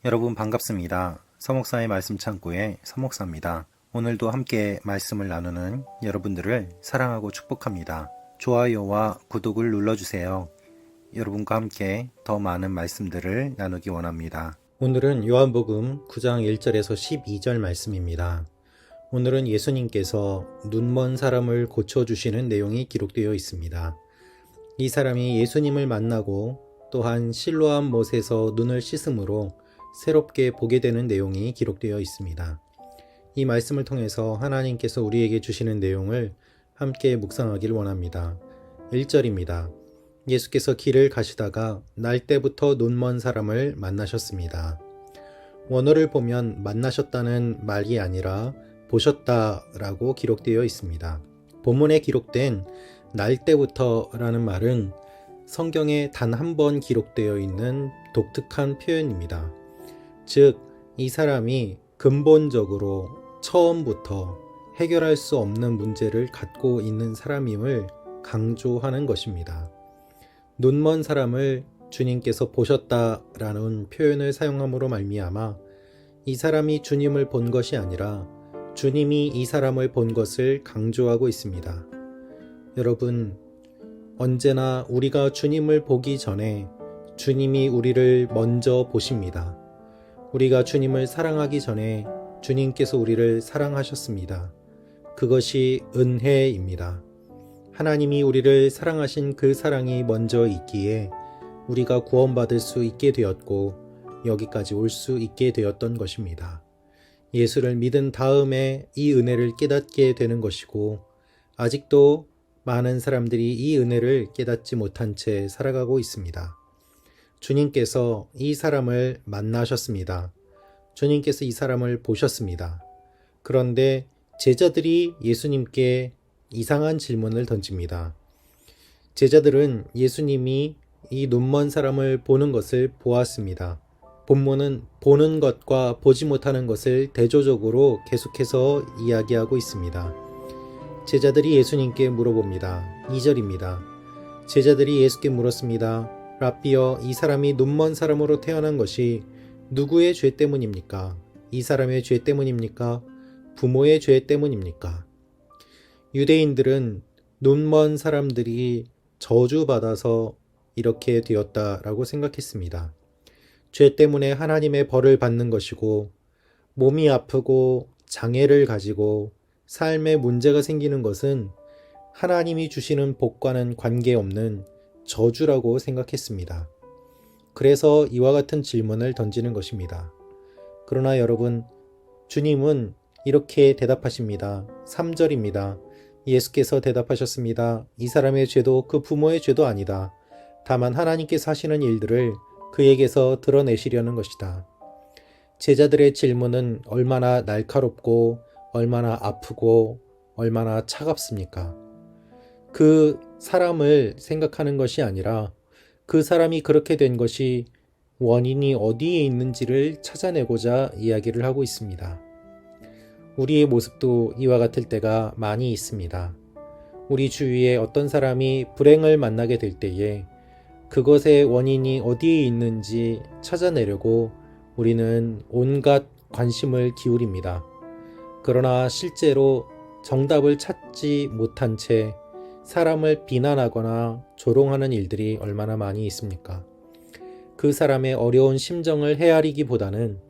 여러분 반갑습니다. 서목사의 말씀 창고의 서목사입니다. 오늘도 함께 말씀을 나누는 여러분들을 사랑하고 축복합니다. 좋아요와 구독을 눌러주세요. 여러분과 함께 더 많은 말씀들을 나누기 원합니다. 오늘은 요한복음 9장 1절에서 12절 말씀입니다. 오늘은 예수님께서 눈먼 사람을 고쳐주시는 내용이 기록되어 있습니다. 이 사람이 예수님을 만나고 또한 실로암 못에서 눈을 씻음으로 새롭게 보게 되는 내용이 기록되어 있습니다. 이 말씀을 통해서 하나님께서 우리에게 주시는 내용을 함께 묵상하길 원합니다. 1절입니다. 예수께서 길을 가시다가 날 때부터 눈먼 사람을 만나셨습니다. 원어를 보면 만나셨다는 말이 아니라 보셨다라고 기록되어 있습니다. 본문에 기록된 날 때부터 라는 말은 성경에 단 한 번 기록되어 있는 독특한 표현입니다. 즉, 이 사람이 근본적으로 처음부터 해결할 수 없는 문제를 갖고 있는 사람임을 강조하는 것입니다. 눈먼 사람을 주님께서 보셨다라는 표현을 사용함으로 말미암아 이 사람이 주님을 본 것이 아니라 주님이 이 사람을 본 것을 강조하고 있습니다. 여러분, 언제나 우리가 주님을 보기 전에 주님이 우리를 먼저 보십니다. 우리가 주님을 사랑하기 전에 주님께서 우리를 사랑하셨습니다. 그것이 은혜입니다. 하나님이 우리를 사랑하신 그 사랑이 먼저 있기에 우리가 구원받을 수 있게 되었고 여기까지 올 수 있게 되었던 것입니다. 예수를 믿은 다음에 이 은혜를 깨닫게 되는 것이고 아직도 많은 사람들이 이 은혜를 깨닫지 못한 채 살아가고 있습니다. 주님께서 이 사람을 만나셨습니다. 주님께서 이 사람을 보셨습니다. 그런데 제자들이 예수님께 이상한 질문을 던집니다. 제자들은 예수님이 이 눈먼 사람을 보는 것을 보았습니다. 본문은 보는 것과 보지 못하는 것을 대조적으로 계속해서 이야기하고 있습니다. 제자들이 예수님께 물어봅니다. 2절입니다. 제자들이 예수께 물었습니다. 라삐여, 이 사람이 눈먼 사람으로 태어난 것이 누구의 죄 때문입니까? 이 사람의 죄 때문입니까? 부모의 죄 때문입니까? 유대인들은 눈먼 사람들이 저주받아서 이렇게 되었다라고 생각했습니다. 죄 때문에 하나님의 벌을 받는 것이고 몸이 아프고 장애를 가지고 삶에 문제가 생기는 것은 하나님이 주시는 복과는 관계없는 저주라고 생각했습니다. 그래서 이와 같은 질문을 던지는 것입니다. 그러나 여러분, 주님은 이렇게 대답하십니다. 3절입니다. 예수께서 대답하셨습니다. 이 사람의 죄도 그 부모의 죄도 아니다. 다만 하나님께서 하시는 일들을 그에게서 드러내시려는 것이다. 제자들의 질문은 얼마나 날카롭고 얼마나 아프고 얼마나 차갑습니까? 그 사람을 생각하는 것이 아니라 그 사람이 그렇게 된 것이 원인이 어디에 있는지를 찾아내고자 이야기를 하고 있습니다. 우리의 모습도 이와 같을 때가 많이 있습니다. 우리 주위에 어떤 사람이 불행을 만나게 될 때에 그것의 원인이 어디에 있는지 찾아내려고 우리는 온갖 관심을 기울입니다. 그러나 실제로 정답을 찾지 못한 채 사람을 비난하거나 조롱하는 일들이 얼마나 많이 있습니까? 그 사람의 어려운 심정을 헤아리기보다는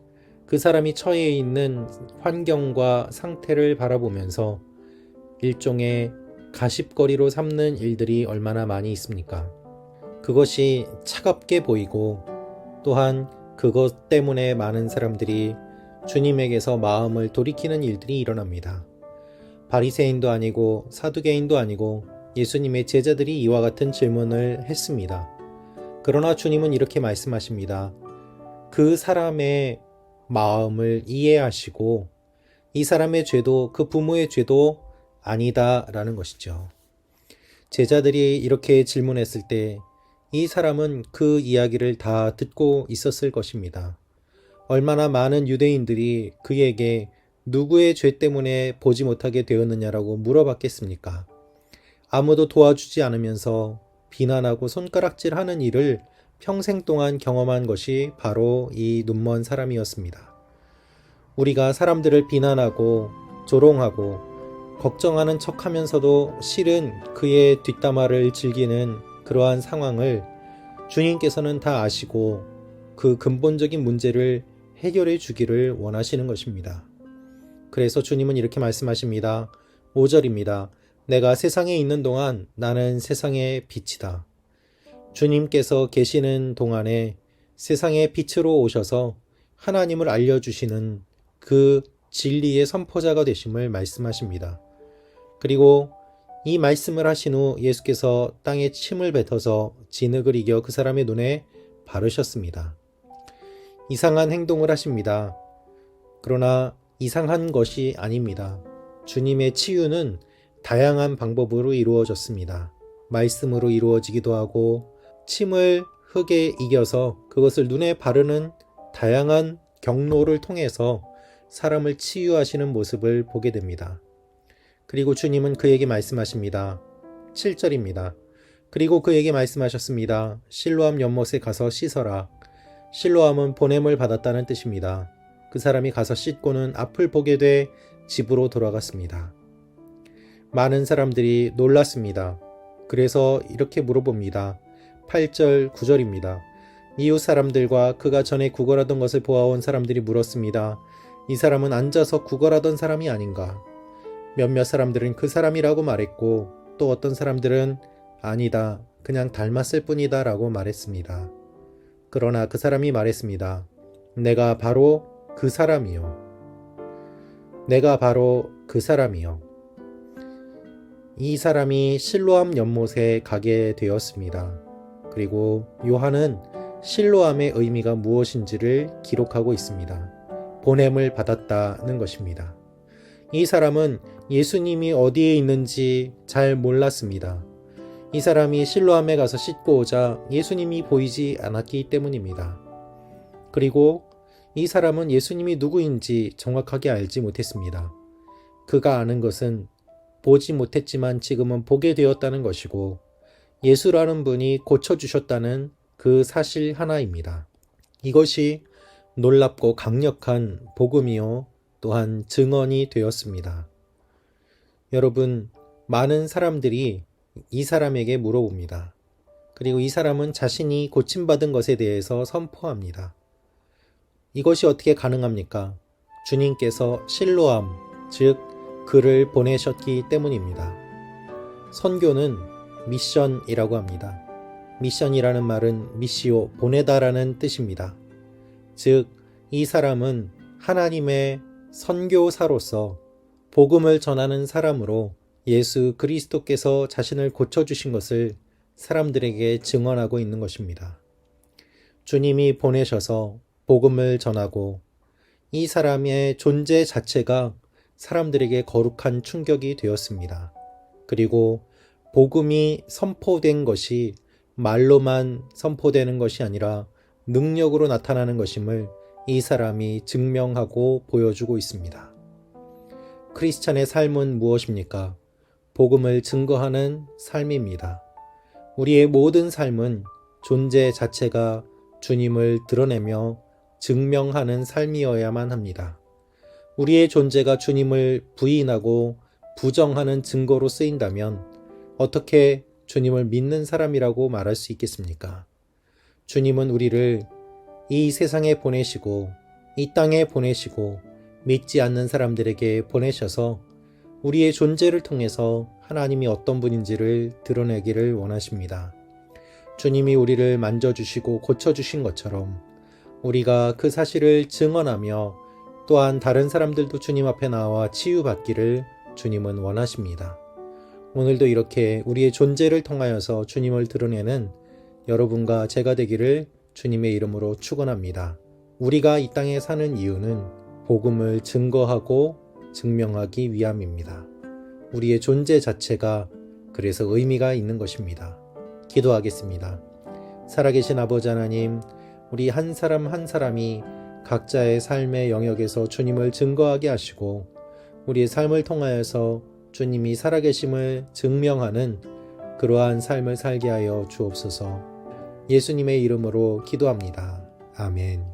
그 사람이 처해 있는 환경과 상태를 바라보면서 일종의 가십거리로 삼는 일들이 얼마나 많이 있습니까? 그것이 차갑게 보이고 또한 그것 때문에 많은 사람들이 주님에게서 마음을 돌이키는 일들이 일어납니다. 바리새인도 아니고 사두개인도 아니고 예수님의 제자들이 이와 같은 질문을 했습니다. 그러나 주님은 이렇게 말씀하십니다. 그 사람의 마음을 이해하시고 이 사람의 죄도 그 부모의 죄도 아니다라는 것이죠. 제자들이 이렇게 질문했을 때 이 사람은 그 이야기를 다 듣고 있었을 것입니다. 얼마나 많은 유대인들이 그에게 누구의 죄 때문에 보지 못하게 되었느냐라고 물어봤겠습니까? 아무도 도와주지 않으면서 비난하고 손가락질하는 일을 평생 동안 경험한 것이 바로 이 눈먼 사람이었습니다. 우리가 사람들을 비난하고 조롱하고 걱정하는 척하면서도 실은 그의 뒷담화를 즐기는 그러한 상황을 주님께서는 다 아시고 그 근본적인 문제를 해결해 주기를 원하시는 것입니다. 그래서 주님은 이렇게 말씀하십니다. 5절입니다. 내가 세상에 있는 동안 나는 세상의 빛이다. 주님께서 계시는 동안에 세상의 빛으로 오셔서 하나님을 알려주시는 그 진리의 선포자가 되심을 말씀하십니다. 그리고 이 말씀을 하신 후 예수께서 땅에 침을 뱉어서 진흙을 이겨 그 사람의 눈에 바르셨습니다. 이상한 행동을 하십니다. 그러나 이상한 것이 아닙니다. 주님의 치유는 다양한 방법으로 이루어졌습니다. 말씀으로 이루어지기도 하고 침을 흙에 이겨서 그것을 눈에 바르는 다양한 경로를 통해서 사람을 치유하시는 모습을 보게 됩니다. 그리고 주님은 그에게 말씀하십니다. 7절입니다. 그리고 그에게 말씀하셨습니다. 실로암 연못에 가서 씻어라. 실로암은 보냄을 받았다는 뜻입니다. 그 사람이 가서 씻고는 앞을 보게 돼 집으로 돌아갔습니다. 많은 사람들이 놀랐습니다. 그래서 이렇게 물어봅니다. 8절, 9절입니다. 이웃 사람들과 그가 전에 구걸하던 것을 보아온 사람들이 물었습니다. 이 사람은 앉아서 구걸하던 사람이 아닌가? 몇몇 사람들은 그 사람이라고 말했고 또 어떤 사람들은 아니다, 그냥 닮았을 뿐이다 라고 말했습니다. 그러나 그 사람이 말했습니다. 내가 바로 그 사람이요. 내가 바로 그 사람이요. 이 사람이 실로암 연못에 가게 되었습니다. 그리고 요한은 실로암의 의미가 무엇인지를 기록하고 있습니다. 보냄을 받았다는 것입니다. 이 사람은 예수님이 어디에 있는지 잘 몰랐습니다. 이 사람이 실로암에 가서 씻고 오자 예수님이 보이지 않았기 때문입니다. 그리고 이 사람은 예수님이 누구인지 정확하게 알지 못했습니다. 그가 아는 것은 보지 못했지만 지금은 보게 되었다는 것이고 예수라는 분이 고쳐주셨다는 그 사실 하나입니다. 이것이 놀랍고 강력한 복음이요 또한 증언이 되었습니다. 여러분, 많은 사람들이 이 사람에게 물어봅니다. 그리고 이 사람은 자신이 고침받은 것에 대해서 선포합니다. 이것이 어떻게 가능합니까? 주님께서 실로암, 즉 그를 보내셨기 때문입니다. 선교는 미션이라고 합니다. 미션이라는 말은 미시오, 보내다라는 뜻입니다. 즉, 이 사람은 하나님의 선교사로서 복음을 전하는 사람으로 예수 그리스도께서 자신을 고쳐주신 것을 사람들에게 증언하고 있는 것입니다. 주님이 보내셔서 복음을 전하고 이 사람의 존재 자체가 사람들에게 거룩한 충격이 되었습니다. 그리고 복음이 선포된 것이 말로만 선포되는 것이 아니라 능력으로 나타나는 것임을 이 사람이 증명하고 보여주고 있습니다. 크리스찬의 삶은 무엇입니까? 복음을 증거하는 삶입니다. 우리의 모든 삶은 존재 자체가 주님을 드러내며 증명하는 삶이어야만 합니다. 우리의 존재가 주님을 부인하고 부정하는 증거로 쓰인다면 어떻게 주님을 믿는 사람이라고 말할 수 있겠습니까? 주님은 우리를 이 세상에 보내시고 이 땅에 보내시고 믿지 않는 사람들에게 보내셔서 우리의 존재를 통해서 하나님이 어떤 분인지를 드러내기를 원하십니다. 주님이 우리를 만져주시고 고쳐주신 것처럼 우리가 그 사실을 증언하며 또한 다른 사람들도 주님 앞에 나와 치유받기를 주님은 원하십니다. 오늘도 이렇게 우리의 존재를 통하여서 주님을 드러내는 여러분과 제가 되기를 주님의 이름으로 축원합니다. 우리가 이 땅에 사는 이유는 복음을 증거하고 증명하기 위함입니다. 우리의 존재 자체가 그래서 의미가 있는 것입니다. 기도하겠습니다. 살아계신 아버지 하나님, 우리 한 사람 한 사람이 각자의 삶의 영역에서 주님을 증거하게 하시고 우리의 삶을 통하여서 주님이 살아계심을 증명하는 그러한 삶을 살게 하여 주옵소서. 예수님의 이름으로 기도합니다. 아멘.